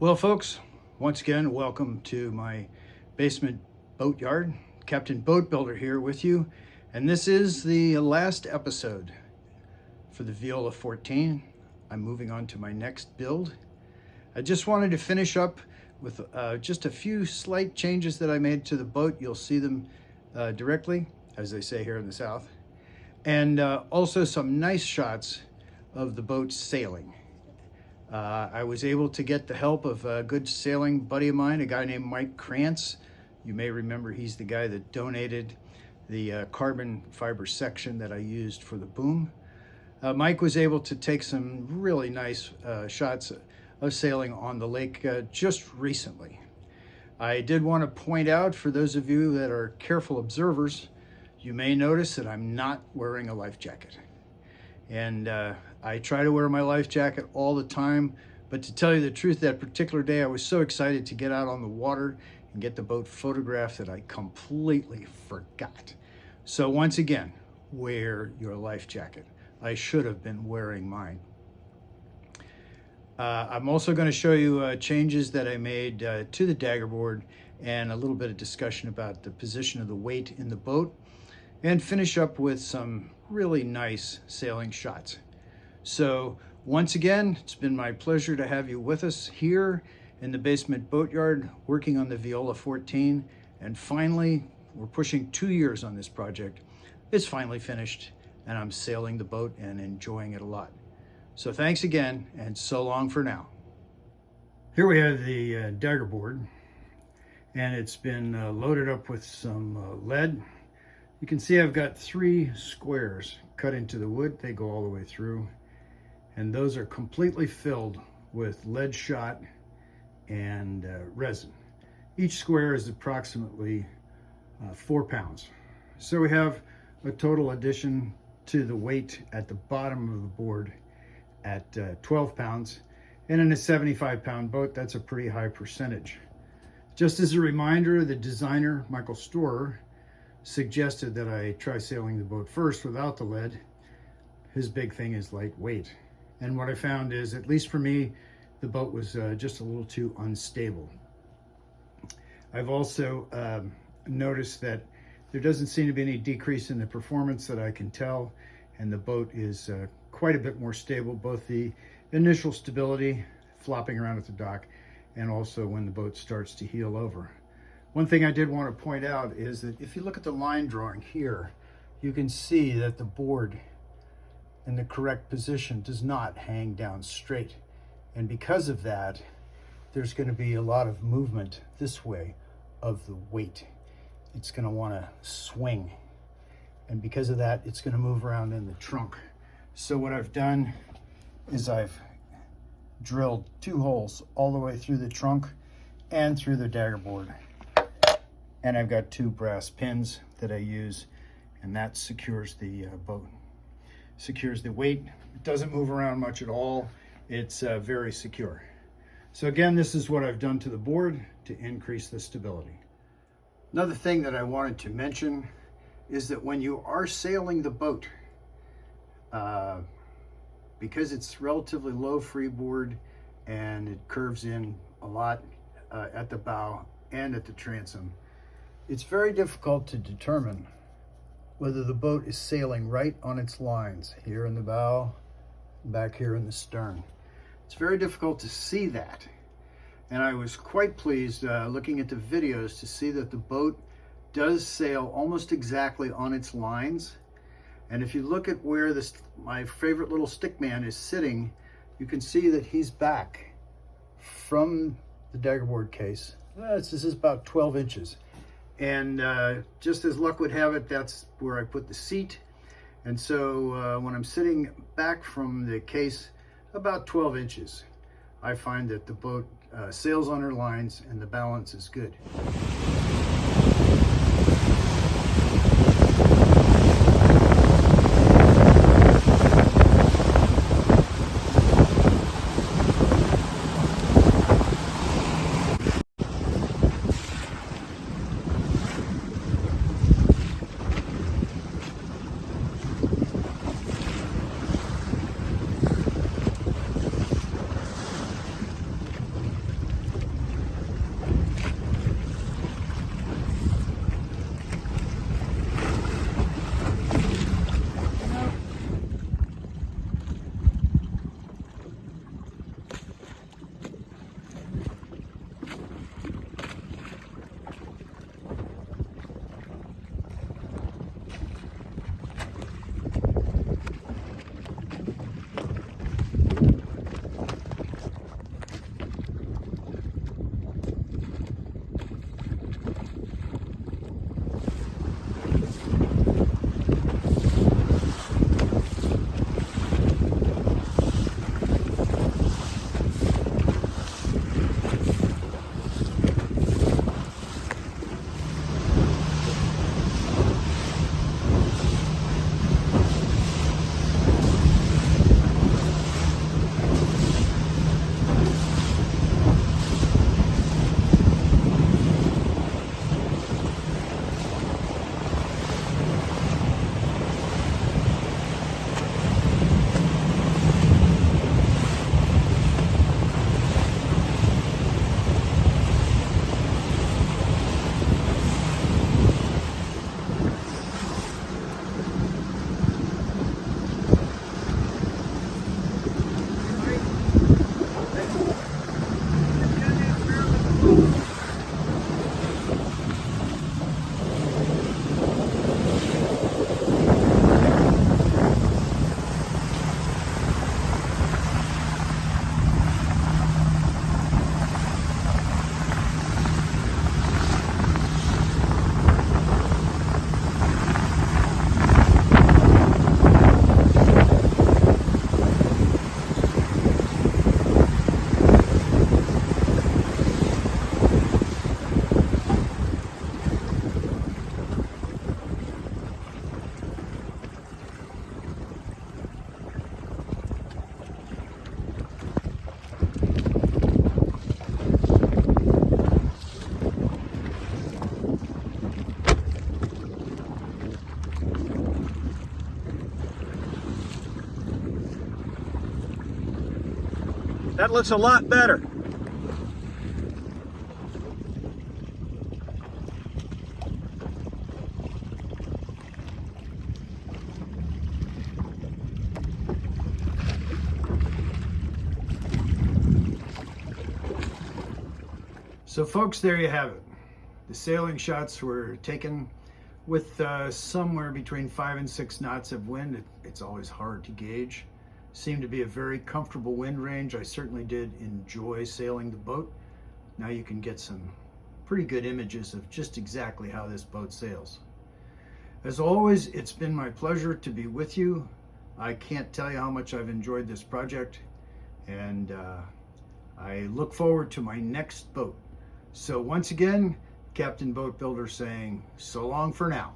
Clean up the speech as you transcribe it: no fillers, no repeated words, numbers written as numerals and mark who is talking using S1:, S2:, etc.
S1: Well, folks, once again, welcome to my basement boatyard. Captain Boat Builder here with you, and this is the last episode for the Viola 14. I'm moving on to my next build. I just wanted to finish up with just a few slight changes that I made to the boat. You'll see them directly, as they say here in the South, and also some nice shots of the boat sailing. I was able to get the help of a good sailing buddy of mine, a guy named Mike Krantz. You may remember he's the guy that donated the carbon fiber section that I used for the boom. Mike was able to take some really nice shots of sailing on the lake just recently. I did want to point out, for those of you that are careful observers, you may notice that I'm not wearing a life jacket. And I try to wear my life jacket all the time, but to tell you the truth, that particular day I was so excited to get out on the water and get the boat photographed that I completely forgot. So once again, wear your life jacket. I should have been wearing mine. I'm also going to show you changes that I made to the dagger board and a little bit of discussion about the position of the weight in the boat, and finish up with some really nice sailing shots. So once again, it's been my pleasure to have you with us here in the basement boatyard working on the Viola 14. And finally, we're pushing 2 years on this project. It's finally finished and I'm sailing the boat and enjoying it a lot. So thanks again, and so long for now. Here we have the dagger board, and it's been loaded up with some lead. You can see I've got 3 squares cut into the wood. They go all the way through, and those are completely filled with lead shot and resin. Each square is approximately 4 pounds. So we have a total addition to the weight at the bottom of the board at 12 pounds. And in a 75-pound boat, that's a pretty high percentage. Just as a reminder, the designer, Michael Storer, suggested that I try sailing the boat first without the lead. His big thing is lightweight. And what I found is, at least for me, the boat was just a little too unstable. I've also noticed that there doesn't seem to be any decrease in the performance that I can tell, and the boat is quite a bit more stable, both the initial stability, flopping around at the dock, and also when the boat starts to heel over. One thing I did want to point out is that if you look at the line drawing here, you can see that the board in the correct position does not hang down straight. And because of that, there's going to be a lot of movement this way of the weight. It's going to want to swing. And because of that, it's going to move around in the trunk. So what I've done is I've drilled 2 holes all the way through the trunk and through the dagger board. And I've got 2 brass pins that I use, and that secures the boat. Secures the weight. It doesn't move around much at all. It's very secure. So again, this is what I've done to the board to increase the stability. Another thing that I wanted to mention is that when you are sailing the boat, because it's relatively low freeboard and it curves in a lot at the bow and at the transom, it's very difficult to determine whether the boat is sailing right on its lines, here in the bow, back here in the stern. It's very difficult to see that. And I was quite pleased looking at the videos to see that the boat does sail almost exactly on its lines. And if you look at where my favorite little stick man is sitting, you can see that he's back from the dagger board case. This is about 12 inches. And just as luck would have it, that's where I put the seat. And so when I'm sitting back from the case about 12 inches, I find that the boat sails on her lines and the balance is good.
S2: That looks a lot better.
S1: So folks, there you have it. The sailing shots were taken with somewhere between 5 and 6 knots of wind. It's always hard to gauge. Seemed to be a very comfortable wind range. I certainly did enjoy sailing the boat. Now you can get some pretty good images of just exactly how this boat sails. As always, it's been my pleasure to be with you. I can't tell you how much I've enjoyed this project, and I look forward to my next boat. So once again, Captain Boat Builder saying so long for now.